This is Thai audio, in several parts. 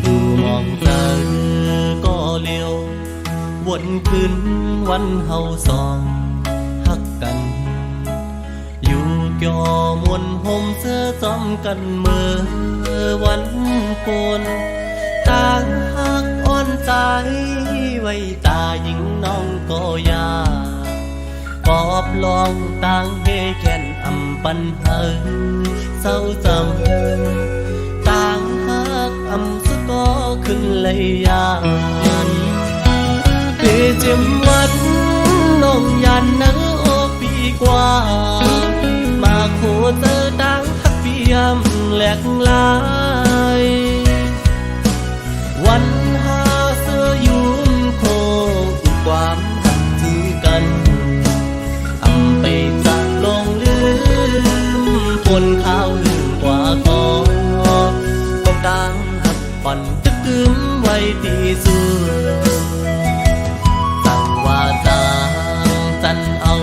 อยู่มองเธอก็เลี้ยววนคืนวันเฮาสองฮักกันอยู่เกี่ยวมวนห่มเสื้อจอมกันเมื่อวันโกนต่างฮักอ่อนใจไว้ตาหญิงน้องก็ยากอบลองต่างเฮแก่นอำปันเฮอเศร้าจำต่างฮักอำสุดก็ขึ้นเลยยานพี่จิมวันน้องยันนังโอปีกว่ามาโคเจอต่างฮักเปียมแหลกลายวันหาเสื้อยุ่มโคความหักถือกันอำไปจากลงลืมปนข้าวลืมกว่าก็ต่างหักปั่นตึกกึมไว้ที่สุดสั่งว่าจางจันเอา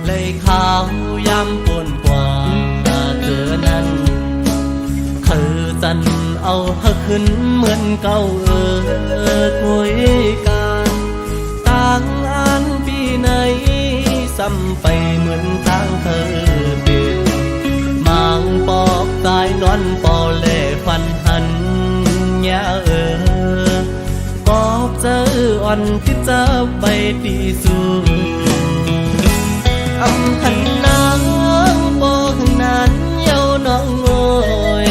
เลยข้าวยำปนกว่าเธอนั้นคือจันเอาเฮาขึ้นเหมือนเก่าคุยกันต่างอันปีไหนซ้ำไปเหมือนต่างเธอเป็นมังปอกตายนอนปอเล่ฟันหันยาปอบเจออ่อนที่เจอไปตีสูอำหันนางปอกนั้นเย้าน้องโอย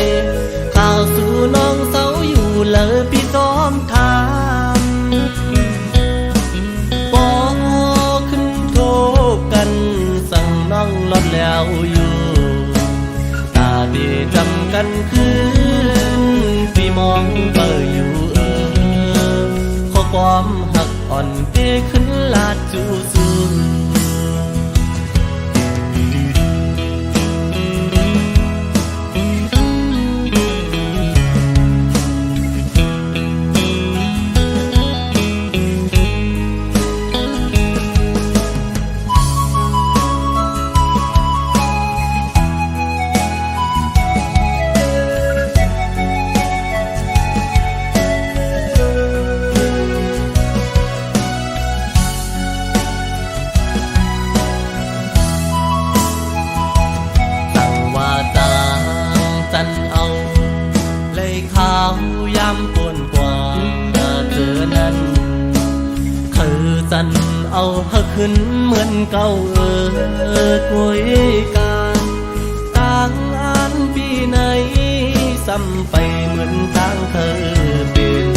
ข่าวสู่น้องเศร้าอยู่เลยพี่ซ้อมทางปอขึ้นโทษกันสั่งน้องลดแล้วอยู่ตาดีจำกันคืนพี่มองเบออยู่ข้อความหักอ่อนเตขึ้นลาดจูสูจันเอาเฮาขึ้นเหมือนเก่าคุยกันต่างอันปีไหนซ้ำไปเหมือนต่างเธอเป็น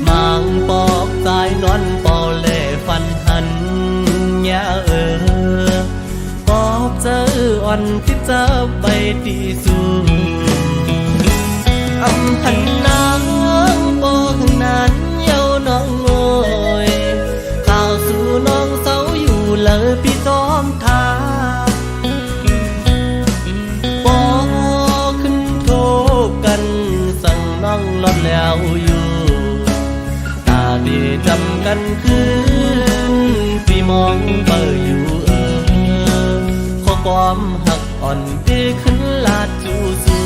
มังปอกตายนอนปอเล่ฟันหันยาปอบเจออ่อนที่เจอไปตีสูอำหันนางปอกนั้นเย้าน้องโอยสู่น้องเศร้าอยู่เลยพี่ซ้อมทางปอขึ้นโทษกันสั่งน้องลดแล้วอยู่ตาดีจำกันคืนพี่มองเบออยู่ข้อความหักอ่อนที่ขึ้นลาดจูสู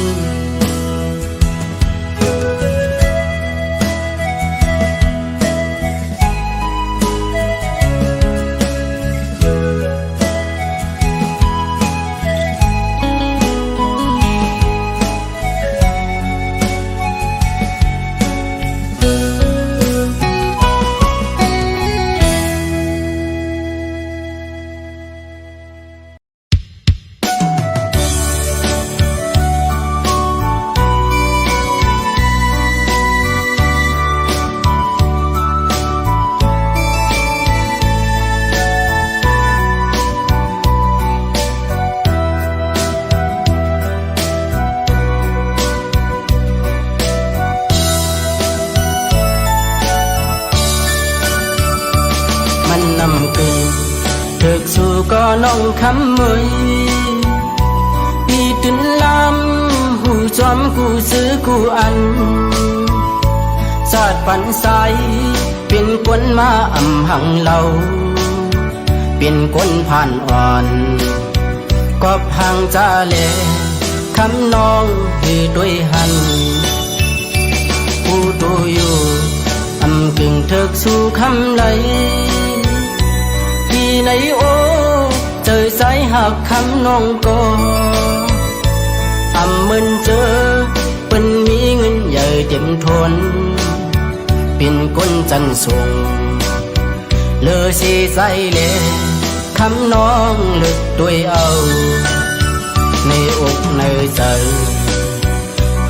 thực sự có nông khắm mới đi tin lam hù chóm cụ xứ cụ ăn sát phần saiเป็นคนมาอำหังเราเป็นคนผ่านอ่อนกอบหังจาเลคำน้องที่ด้วยหัน กึ่งเถิกสู่คำไหลที่ในโอเจอสายหักคำน้องก็มึนเจอเป็นมีเงินใหญ่เต็มทนเป็นคนจันส่งเลอสีใสเลคำน้องลึกด้วยเอาในอกในใจ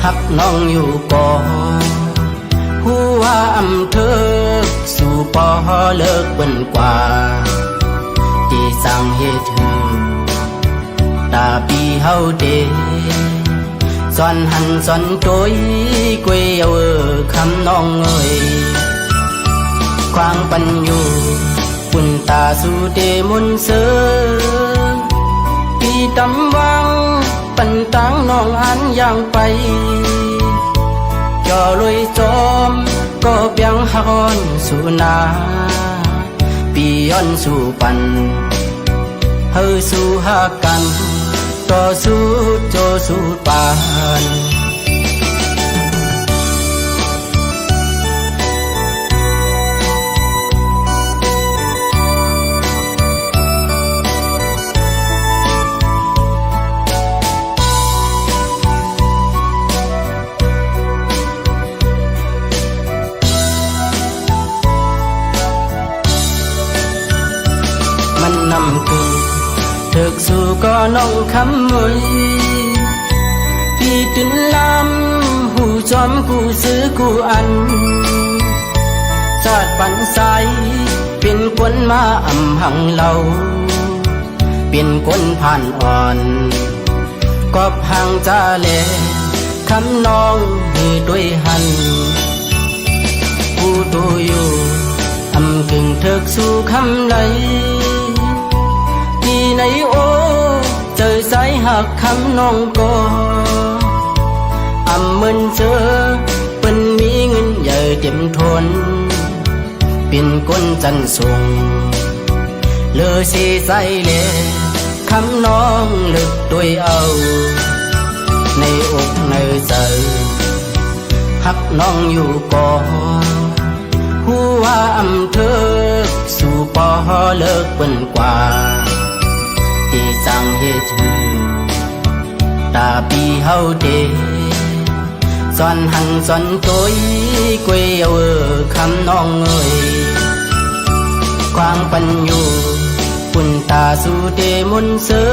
หักน้องอยู่ก่อหัวอำเธอสู่ปอเลิกเป็นกว่าที่สั่งให้เธอตาปีเฮาเดสอนหันสอนโจยกวยเอาคำน้องเอ่ยควางปันอยู่ปุ่นตาสู่เดมนเสือปีตำวังปันตังน้องอันย่างไปจอลอยจอมก็เปียงฮอนสู่นาปีย้อนสู่ปันเฮาสู่หากันต่อสู้โจสู้ปานมันนำคือเถิกสู่ก็น้องคำมวยพี่ตื่นลำหูจอมกูซื้อกูอันสาดปันใสเป็นคนมาอำหังเราเป็นคนผ่านอ่อนก็พังจาเลคำน้องให้ด้วยหันผู้ดูอยู่อำกึ่งเถิกสู่คำไหลที่ในโอเจอสายหักคำน้องก็มึนเจอเป็นมีเงินใหญ่เต็มทนเป็นคนจันส่งเลอสีใสเลคำน้องลึกด้วยเอาในอกในใจหักน้องอยู่ก่อหัวอำเธอสู่ปอเลิกเป็นกว่าที่สั่งให้เธอตาปีเฮาเดสอนหันสอนโจยกวยเอาคำน้องเอ่ยควางปันอยู่ปุ่นตาสู่เดมนเสือ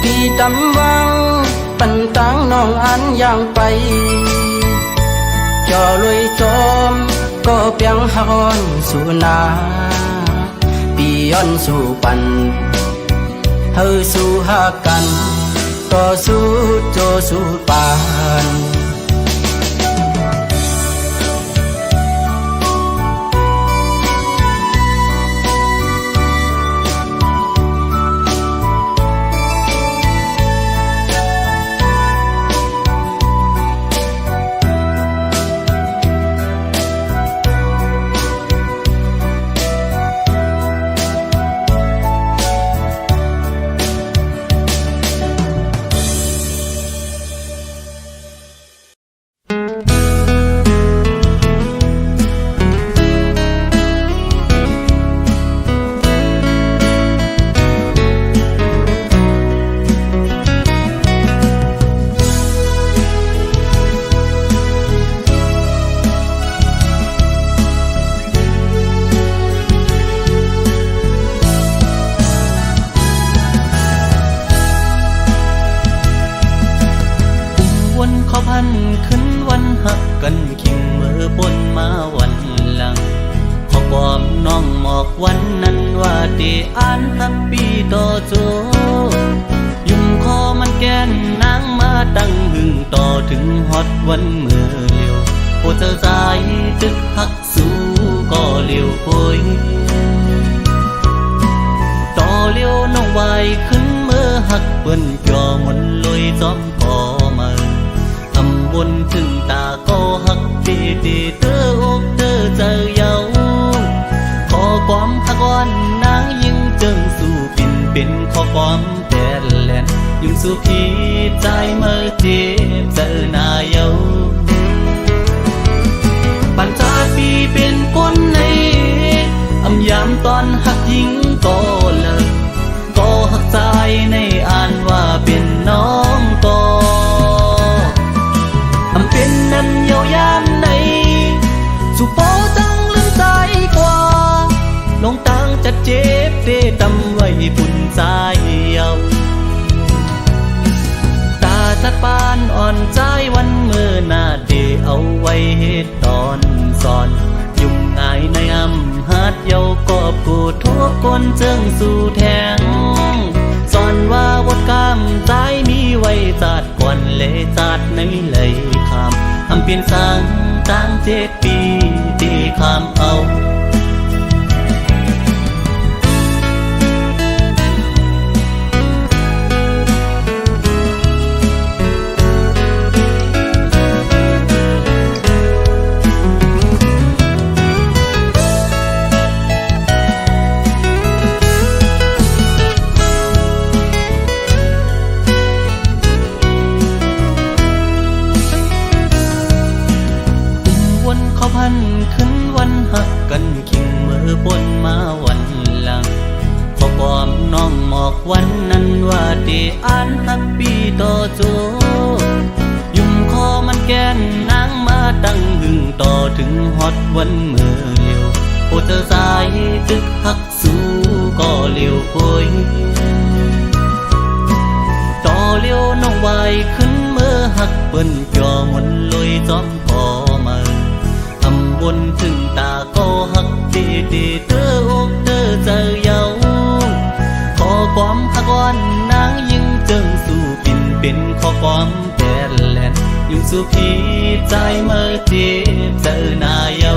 พี่ตำวังปันตังน้องอันย่างไปจอลอยจอมก็เปียงฮอนสู่นาปีย้อนสู่ปันเฮาสู่หากันต่อสู้โจสู้ปาน วันนั้นว่าที่อ่านทับปีต่อโจยุ่มคอมันแกนนางมาตั้งหึงต่อถึงฮอดวันเมื่อเลี้ยวโอเจอสายตึกหักสู้ก็เลี้ยวโอยต่อเลี้ยวน้องวายขึ้นเมื่อหักเปิ้นจอมนลอยจอมก่อมาทำบนถึงตาก็หักตีตีเตออกเตอเจอเยาขอความหักอ่อนนางยิ่งจึงสู่ปิ่นเป็นขอความแต่แลนยิ่งสู่พี่ใจเมื่อเจ็บเจอหน้าเยาปัญจา อำยามตอนหักหญิงก็เลิกก็หักใจในอ่านว่าเป็นน้องก็อำเป็นนั้นเยาวยามในสุโปจังลืมใจกว่าลงตังจัดเจ็บเดตำไว้ปุ่นใจเยาตาตัดปานอ่อนใจวันเมื่อหน้าเดเอาไว้เหตุตอนสอนยุ่งง่ายในอำหัดเยากอบกูทุกคนเจิงสู่แทงสอนว่าวดกำใจมีไว้จัดก่อนเลยจัดในเลยคำอำเปลี่ยนสังตั้ง7 ปีที่คำเอาเขาพันขึ้นวันหักกันขิงมือบนมาวันหลังขอความน้องหมอกวันนั้นว่าที่อ่านหักปีต่อจูยุ่มคอมันแกนนางมาตั้งหึงต่อถึงฮอดวันเมื่อเลียวโอเธอสายตึกหักสู้ก็เลียวป่วยต่อเลียวน้องไว้ขึ้นเมื่อหักเปิ้นจ่อมนลอยจอมพอมาวนถึงตาก็หักดีดีเธอกเธอเจอเยาขอความหักอ่อนนางยิ่งเจิงสู่ปิ่นเป็นขอความแก่แลนยิ่งสู่พี่ใจเมื่อเจ็บเจอหน้าเยา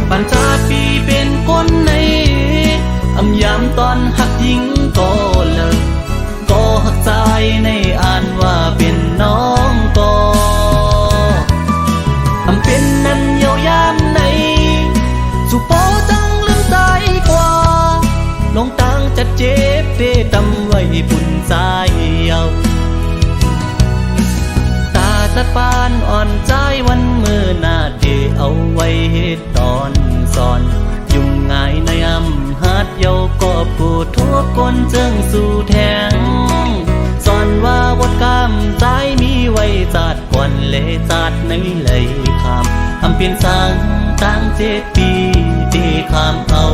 ปัญจาปีเป็นคนในอำยามตอนหักยิ่งก็เลิกก็หักใจในอ่านว่าเป็นน้องก็อำเป็นนั้นเยาวยามในสุโปจังลืมใจกว่าลงตังจัดเจ็บเดตำไว้ปุ่นใจเยาตาตัดปานอ่อนใจวันเมื่อหน้าเดเอาไว้เหตุตอนสอนยุ่งง่ายในอำหัดเยากอบกูทุกคนเจิงสู่แทงสอนว่าวดกำใจมีไว้จัดก่อนเลยจัดในเลยคำอำเปลี่ยนสังตั้ง7 ปีที่คำเอา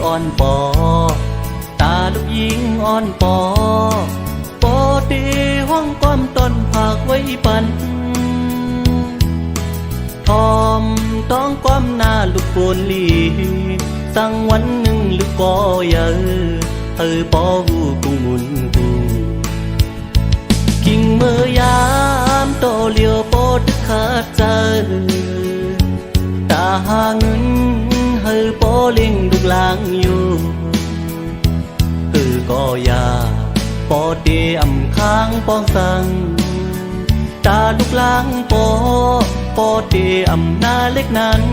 อ่อนปอตาลูกหญิงอ่อนปอปอเตห้องก้อมต้นผากไว้ปันทอมต้องก้มหน้าลูกโกนลีสังวันหนึ่งลูกก็เยอะปอหูกุงมุนกูกิ่งเมื่อยามโตเลียวโปดขาดใจตาหาเงินโปเล่งลูกลางอยู่ก็ยาปอเตอำค้างปองสังตาลูกลางปอเตอำหน้าเล็กนั้น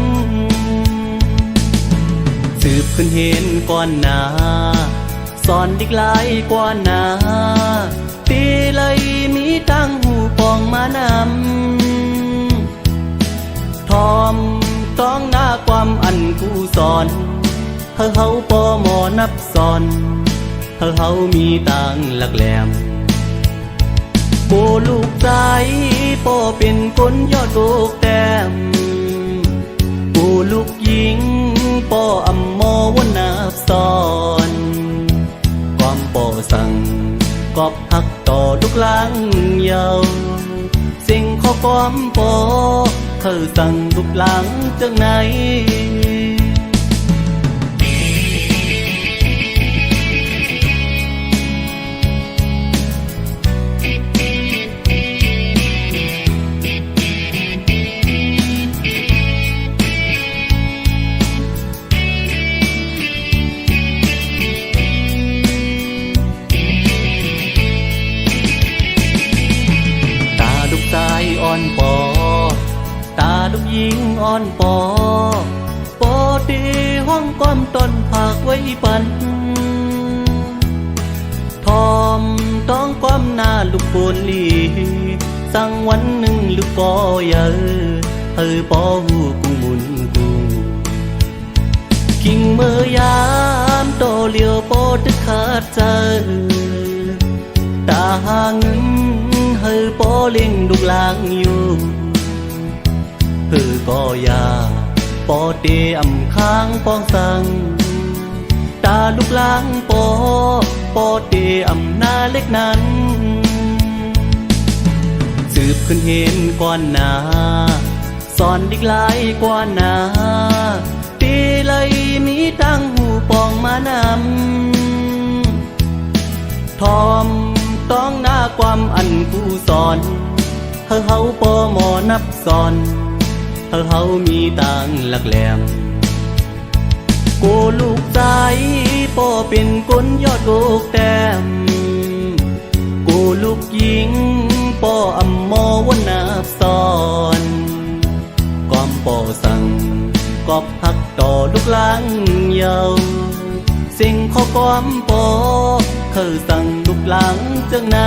สืบขึ้นเห็นก่อนหน้าสอนดิกหลายกว่าหน้าตีเลยมีตั้งหูปองมานำทอมต้องหน้าความอันกูสอนเฮาปอหมอนับสอนเฮามีตังหลักแหลมโปลูกใจโปเป็นคนยอดลูกแต้มโปลูกหญิงปออำมอวันนับสอนความปอสั่งกอบหักต่อลูกหลังเยาสิ่งข้อความปอสั่งลูกหลังจังไหนอ่อนปอตาลูกหญิงอ่อนปอปอตีห้องก้อมต้นผากไว้ปันทอมต้องก้มหน้าลูกโกนลีสังวันหนึ่งลูกก็เยอะปอหูกุงมุนกูกิ่งเมื่อยามโตเลียวปอดึกขาดใจตาหาเงินปอเล่งลูกลางอยู่ก็ยาปอเตอำค้างปองสังตาลูกลางปอเตอำหน้าเล็กนั้นสืบขึ้นเห็นก่อนหน้าสอนดิกหลายกว่าหน้าตีเลยมีตั้งหูปองมานำทอมต้องหน้าความอันกูสอนเฮาปอหมอนับสอนเฮามีตังหลักแหลมกูลูกใจปอเป็นคนยอดลูกแต้มกูลูกหญิงปออำมอวันนับสอนความปอสั่งกอบหักต่อลูกหลังเยาสิ่งข้อความปอสั่งลูกหลังจังไหน